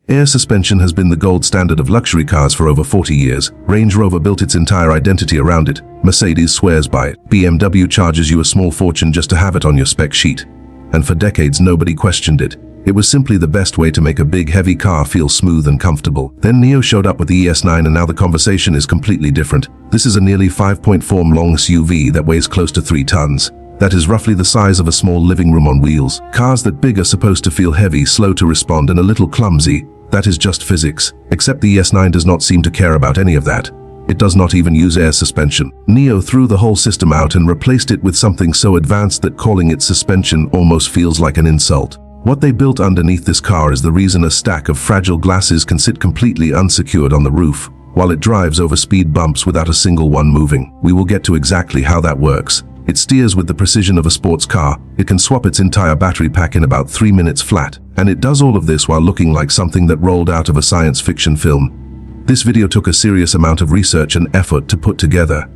Air suspension has been the gold standard of luxury cars for over 40 years. Range Rover built its entire identity around it. Mercedes swears by it. BMW charges you a small fortune just to have it on your spec sheet. And for decades, nobody questioned it. It was simply the best way to make a big, heavy car feel smooth and comfortable. Then NIO showed up with the ES9, and now the conversation is completely different. This is a nearly 5.4 long SUV that weighs close to 3 tons. That is roughly the size of a small living room on wheels. Cars that big are supposed to feel heavy, slow to respond, and a little clumsy. That is just physics. Except the ES9 does not seem to care about any of that. It does not even use air suspension. NIO threw the whole system out and replaced it with something so advanced that calling it suspension almost feels like an insult. What they built underneath this car is the reason a stack of fragile glasses can sit completely unsecured on the roof, while it drives over speed bumps without a single one moving. We will get to exactly how that works. It steers with the precision of a sports car. It can swap its entire battery pack in about 3 minutes flat. And it does all of this while looking like something that rolled out of a science fiction film. This video took a serious amount of research and effort to put together.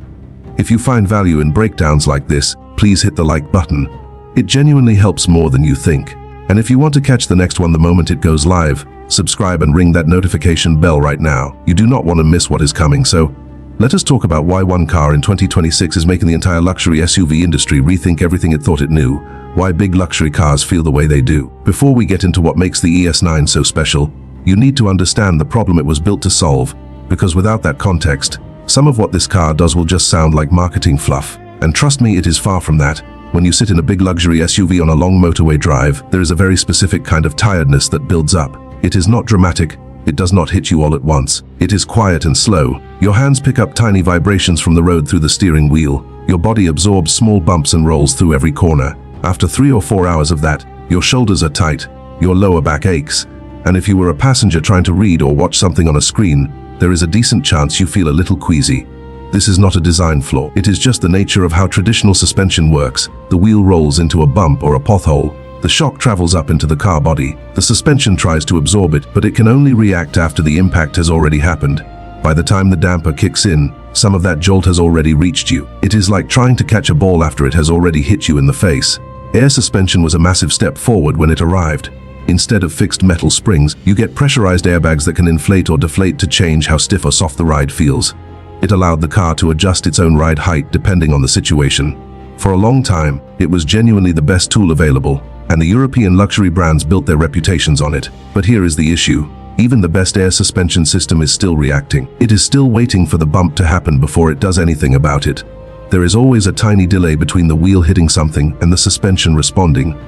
If you find value in breakdowns like this, please hit the like button. It genuinely helps more than you think. And if you want to catch the next one the moment it goes live, subscribe and ring that notification bell right now. You do not want to miss what is coming, so let us talk about why one car in 2026 is making the entire luxury SUV industry rethink everything it thought it knew, why big luxury cars feel the way they do. Before we get into what makes the ES9 so special, you need to understand the problem it was built to solve, because without that context, some of what this car does will just sound like marketing fluff. And trust me, it is far from that. When you sit in a big luxury SUV on a long motorway drive, there is a very specific kind of tiredness that builds up. It is not dramatic. It does not hit you all at once. It is quiet and slow. Your hands pick up tiny vibrations from the road through the steering wheel. Your body absorbs small bumps and rolls through every corner. After 3 or 4 hours of that, your shoulders are tight, your lower back aches. And if you were a passenger trying to read or watch something on a screen, there is a decent chance you feel a little queasy. This is not a design flaw. It is just the nature of how traditional suspension works. The wheel rolls into a bump or a pothole. The shock travels up into the car body. The suspension tries to absorb it, but it can only react after the impact has already happened. By the time the damper kicks in, some of that jolt has already reached you. It is like trying to catch a ball after it has already hit you in the face. Air suspension was a massive step forward when it arrived. Instead of fixed metal springs, you get pressurized airbags that can inflate or deflate to change how stiff or soft the ride feels. It allowed the car to adjust its own ride height depending on the situation. For a long time, it was genuinely the best tool available, and the European luxury brands built their reputations on it. But here is the issue. Even the best air suspension system is still reacting. It is still waiting for the bump to happen before it does anything about it. There is always a tiny delay between the wheel hitting something and the suspension responding.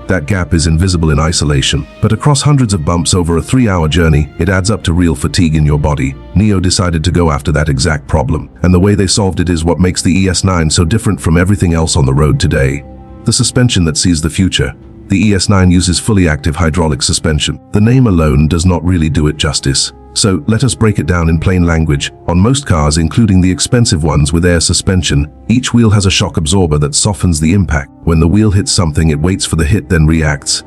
That gap is invisible in isolation, but across hundreds of bumps over a 3-hour journey, it adds up to real fatigue in your body. NIO decided to go after that exact problem, and the way they solved it is what makes the ES9 so different from everything else on the road today. The suspension that sees the future. The ES9 uses fully active hydraulic suspension. The name alone does not really do it justice. So let us break it down in plain language. On most cars, including the expensive ones with air suspension, each wheel has a shock absorber that softens the impact. When the wheel hits something, it waits for the hit, then reacts.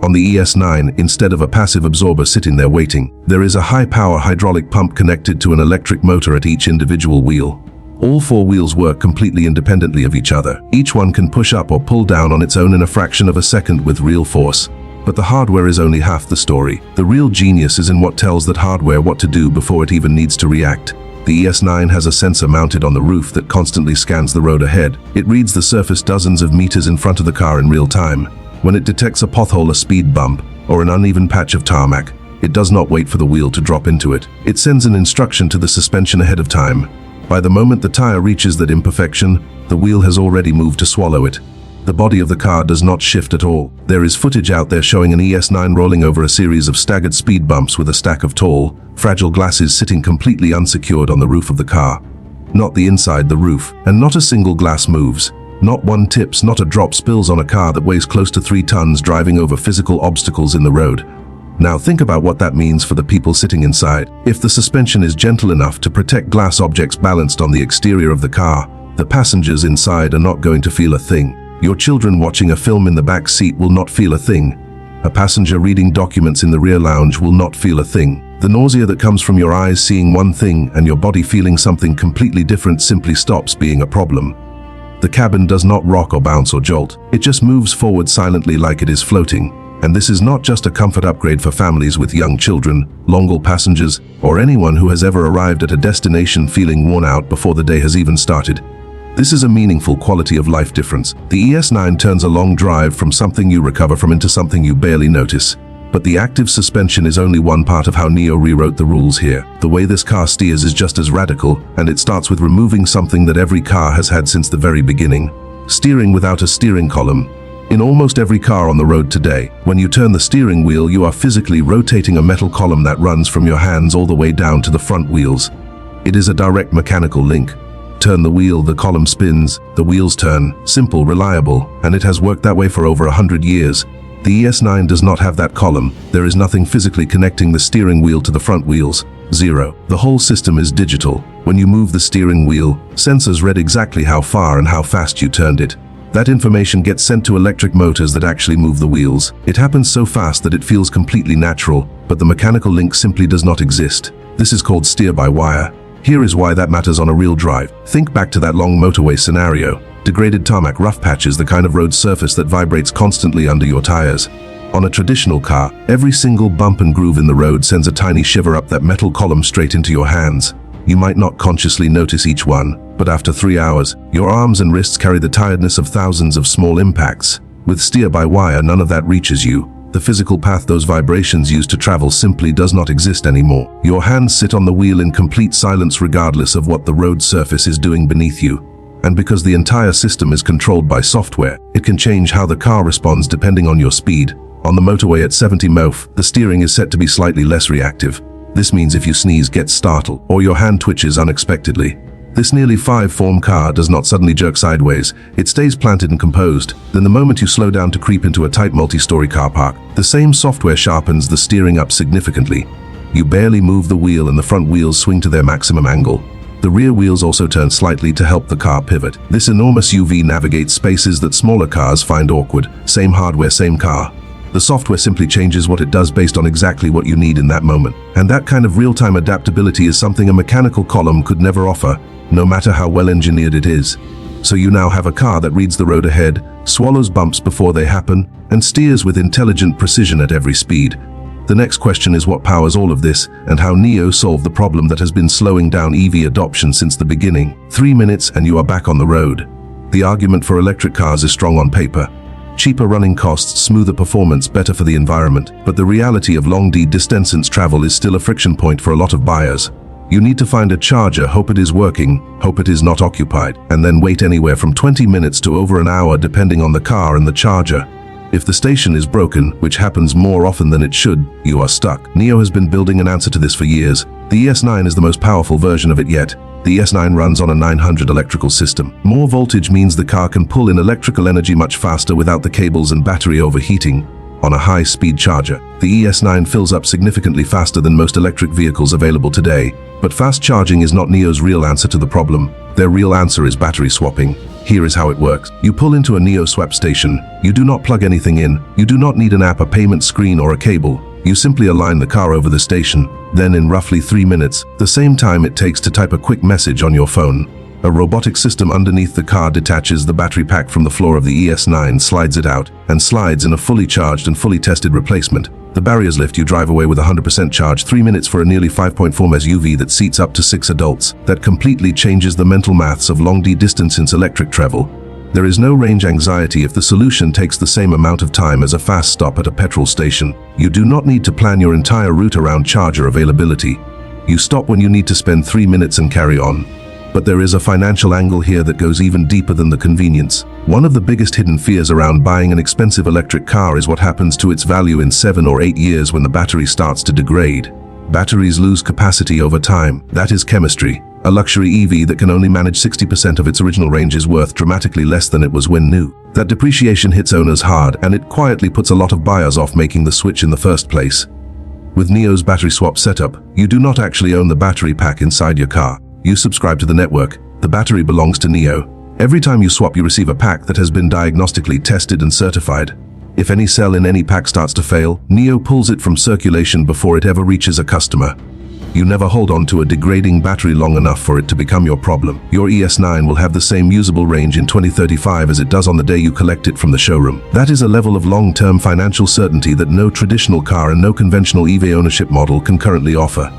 On the ES9, instead of a passive absorber sitting there waiting, there is a high-power hydraulic pump connected to an electric motor at each individual wheel. All 4 wheels work completely independently of each other. Each one can push up or pull down on its own in a fraction of a second with real force. But the hardware is only half the story. The real genius is in what tells that hardware what to do before it even needs to react. The ES9 has a sensor mounted on the roof that constantly scans the road ahead. It reads the surface dozens of meters in front of the car in real time. When it detects a pothole, a speed bump, or an uneven patch of tarmac, it does not wait for the wheel to drop into it. It sends an instruction to the suspension ahead of time. By the moment the tire reaches that imperfection, the wheel has already moved to swallow it. The body of the car does not shift at all. There is footage out there showing an ES9 rolling over a series of staggered speed bumps with a stack of tall, fragile glasses sitting completely unsecured on the roof of the car. Not the inside, the roof, and not a single glass moves. Not one tips, not a drop spills on a car that weighs close to 3 tons driving over physical obstacles in the road. Now think about what that means for the people sitting inside. If the suspension is gentle enough to protect glass objects balanced on the exterior of the car, the passengers inside are not going to feel a thing. Your children watching a film in the back seat will not feel a thing. A passenger reading documents in the rear lounge will not feel a thing. The nausea that comes from your eyes seeing one thing and your body feeling something completely different simply stops being a problem. The cabin does not rock or bounce or jolt. It just moves forward silently like it is floating. And this is not just a comfort upgrade for families with young children, long-haul passengers, or anyone who has ever arrived at a destination feeling worn out before the day has even started. This is a meaningful quality of life difference. The ES9 turns a long drive from something you recover from into something you barely notice. But the active suspension is only one part of how NIO rewrote the rules here. The way this car steers is just as radical, and it starts with removing something that every car has had since the very beginning: steering without a steering column. In almost every car on the road today, when you turn the steering wheel, you are physically rotating a metal column that runs from your hands all the way down to the front wheels. It is a direct mechanical link. Turn the wheel, the column spins, the wheels turn. Simple, reliable, and it has worked that way for over 100 years. The ES9 does not have that column. There is nothing physically connecting the steering wheel to the front wheels. Zero. The whole system is digital. When you move the steering wheel, sensors read exactly how far and how fast you turned it. That information gets sent to electric motors that actually move the wheels. It happens so fast that it feels completely natural, but the mechanical link simply does not exist. This is called steer-by-wire. Here is why that matters on a real drive. Think back to that long motorway scenario. Degraded tarmac, rough patches, the kind of road surface that vibrates constantly under your tires. On a traditional car, every single bump and groove in the road sends a tiny shiver up that metal column straight into your hands. You might not consciously notice each one, but after 3 hours, your arms and wrists carry the tiredness of thousands of small impacts. With steer-by-wire, none of that reaches you. The physical path those vibrations use to travel simply does not exist anymore. Your hands sit on the wheel in complete silence regardless of what the road surface is doing beneath you. And because the entire system is controlled by software, it can change how the car responds depending on your speed. On the motorway at 70 mph, the steering is set to be slightly less reactive. This means if you sneeze, get startled, or your hand twitches unexpectedly. This nearly 5-form car does not suddenly jerk sideways. It stays planted and composed. Then the moment you slow down to creep into a tight multi-story car park, the same software sharpens the steering up significantly. You barely move the wheel and the front wheels swing to their maximum angle. The rear wheels also turn slightly to help the car pivot. This enormous UV navigates spaces that smaller cars find awkward. Same hardware, same car. The software simply changes what it does based on exactly what you need in that moment. And that kind of real-time adaptability is something a mechanical column could never offer, no matter how well engineered it is. So you now have a car that reads the road ahead, swallows bumps before they happen, and steers with intelligent precision at every speed. The next question is what powers all of this, and how NIO solved the problem that has been slowing down EV adoption since the beginning. 3 minutes and you are back on the road. The argument for electric cars is strong on paper. Cheaper running costs, smoother performance, better for the environment. But the reality of long-distance travel is still a friction point for a lot of buyers. You need to find a charger, hope it is working, hope it is not occupied, and then wait anywhere from 20 minutes to over an hour depending on the car and the charger. If the station is broken, which happens more often than it should, you are stuck. NIO has been building an answer to this for years. The ES9 is the most powerful version of it yet. The ES9 runs on a 900 electrical system. More voltage means the car can pull in electrical energy much faster without the cables and battery overheating. On a high-speed charger, the ES9 fills up significantly faster than most electric vehicles available today. But fast charging is not NIO's real answer to the problem. Their real answer is battery swapping. Here is how it works. You pull into a NIO swap station. You do not plug anything in. You do not need an app, a payment screen, or a cable. You simply align the car over the station. Then in roughly 3 minutes, the same time it takes to type a quick message on your phone, a robotic system underneath the car detaches the battery pack from the floor of the ES9, slides it out, and slides in a fully charged and fully tested replacement. The barriers lift, you drive away with 100% charge. 3 minutes for a nearly 5.4 SUV that seats up to 6 adults. That completely changes the mental maths of long-distance electric travel. There is no range anxiety if the solution takes the same amount of time as a fast stop at a petrol station. You do not need to plan your entire route around charger availability. You stop when you need to spend 3 minutes and carry on. But there is a financial angle here that goes even deeper than the convenience. One of the biggest hidden fears around buying an expensive electric car is what happens to its value in 7 or 8 years when the battery starts to degrade. Batteries lose capacity over time. That is chemistry. A luxury EV that can only manage 60% of its original range is worth dramatically less than it was when new. That depreciation hits owners hard, and it quietly puts a lot of buyers off making the switch in the first place. With NIO's battery swap setup, you do not actually own the battery pack inside your car. You subscribe to the network. The battery belongs to NIO. Every time you swap, you receive a pack that has been diagnostically tested and certified. If any cell in any pack starts to fail, NIO pulls it from circulation before it ever reaches a customer. You never hold on to a degrading battery long enough for it to become your problem. Your ES9 will have the same usable range in 2035 as it does on the day you collect it from the showroom. That is a level of long-term financial certainty that no traditional car and no conventional EV ownership model can currently offer.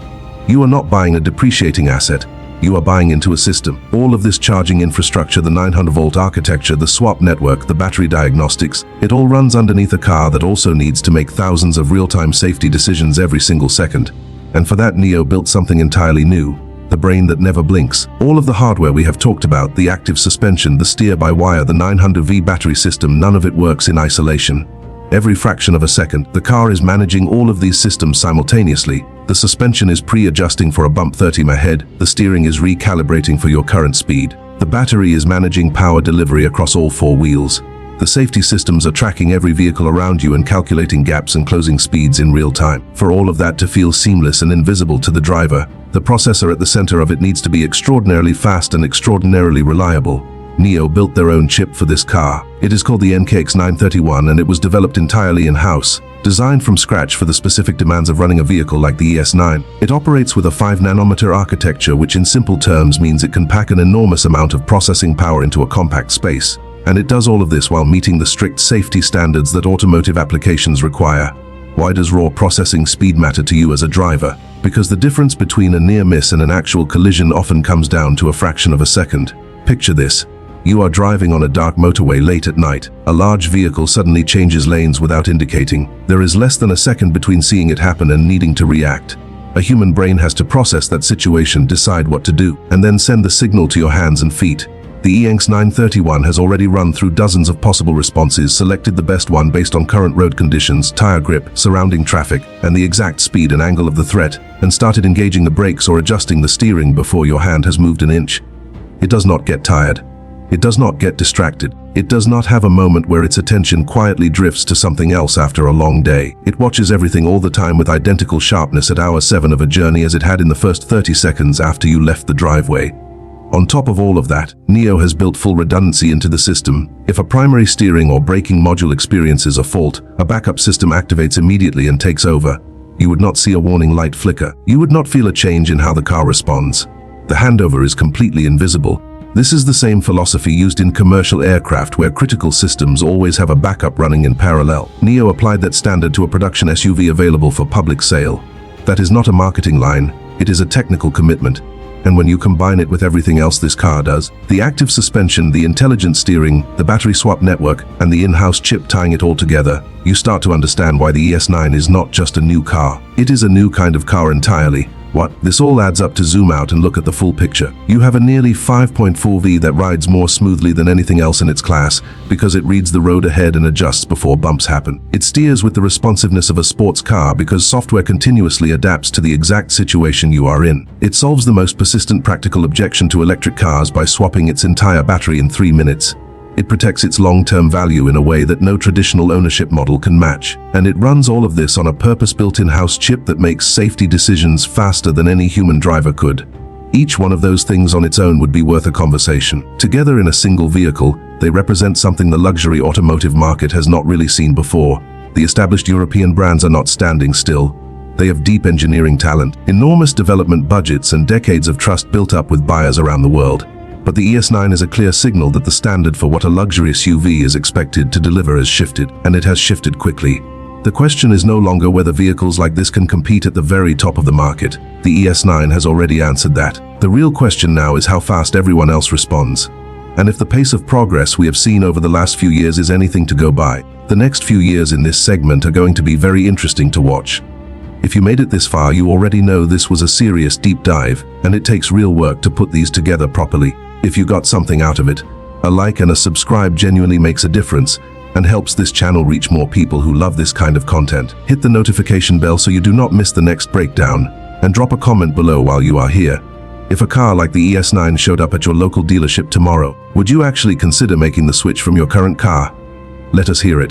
You are not buying a depreciating asset. You are buying into a system. All of this charging infrastructure, the 900-volt architecture, the swap network, the battery diagnostics, it all runs underneath a car that also needs to make thousands of real-time safety decisions every single second. And for that, NIO built something entirely new. The brain that never blinks. All of the hardware we have talked about, the active suspension, the steer-by-wire, the 900V battery system, none of it works in isolation. Every fraction of a second, the car is managing all of these systems simultaneously. The suspension is pre-adjusting for a bump 30 mi ahead, the steering is recalibrating for your current speed. The battery is managing power delivery across all four wheels. The safety systems are tracking every vehicle around you and calculating gaps and closing speeds in real time. For all of that to feel seamless and invisible to the driver, the processor at the center of it needs to be extraordinarily fast and extraordinarily reliable. NIO built their own chip for this car. It is called the NKX931 and it was developed entirely in-house, designed from scratch for the specific demands of running a vehicle like the ES9. It operates with a 5-nanometer architecture, which in simple terms means it can pack an enormous amount of processing power into a compact space. And it does all of this while meeting the strict safety standards that automotive applications require. Why does raw processing speed matter to you as a driver? Because the difference between a near miss and an actual collision often comes down to a fraction of a second. Picture this. You are driving on a dark motorway late at night. A large vehicle suddenly changes lanes without indicating. There is less than a second between seeing it happen and needing to react. A human brain has to process that situation, decide what to do, and then send the signal to your hands and feet. The NKX931 has already run through dozens of possible responses, selected the best one based on current road conditions, tire grip, surrounding traffic, and the exact speed and angle of the threat, and started engaging the brakes or adjusting the steering before your hand has moved an inch. It does not get tired. It does not get distracted. It does not have a moment where its attention quietly drifts to something else after a long day. It watches everything all the time with identical sharpness at hour 7 of a journey as it had in the first 30 seconds after you left the driveway. On top of all of that, NIO has built full redundancy into the system. If a primary steering or braking module experiences a fault, a backup system activates immediately and takes over. You would not see a warning light flicker. You would not feel a change in how the car responds. The handover is completely invisible. This is the same philosophy used in commercial aircraft where critical systems always have a backup running in parallel. NIO applied that standard to a production SUV available for public sale. That is not a marketing line, it is a technical commitment. And when you combine it with everything else this car does, the active suspension, the intelligent steering, the battery swap network, and the in-house chip tying it all together, you start to understand why the ES9 is not just a new car. It is a new kind of car entirely. What? This all adds up to zoom out and look at the full picture. You have a nearly 5.4V that rides more smoothly than anything else in its class because it reads the road ahead and adjusts before bumps happen. It steers with the responsiveness of a sports car because software continuously adapts to the exact situation you are in. It solves the most persistent practical objection to electric cars by swapping its entire battery in 3 minutes. It protects its long-term value in a way that no traditional ownership model can match. And it runs all of this on a purpose-built in-house chip that makes safety decisions faster than any human driver could. Each one of those things on its own would be worth a conversation. Together in a single vehicle, they represent something the luxury automotive market has not really seen before. The established European brands are not standing still. They have deep engineering talent, enormous development budgets, and decades of trust built up with buyers around the world. But the ES9 is a clear signal that the standard for what a luxury SUV is expected to deliver has shifted, and it has shifted quickly. The question is no longer whether vehicles like this can compete at the very top of the market. The ES9 has already answered that. The real question now is how fast everyone else responds. And if the pace of progress we have seen over the last few years is anything to go by, the next few years in this segment are going to be very interesting to watch. If you made it this far, you already know this was a serious deep dive, and it takes real work to put these together properly. If you got something out of it, a like and a subscribe genuinely makes a difference and helps this channel reach more people who love this kind of content. Hit the notification bell so you do not miss the next breakdown, and drop a comment below while you are here. If a car like the ES9 showed up at your local dealership tomorrow, would you actually consider making the switch from your current car? Let us hear it.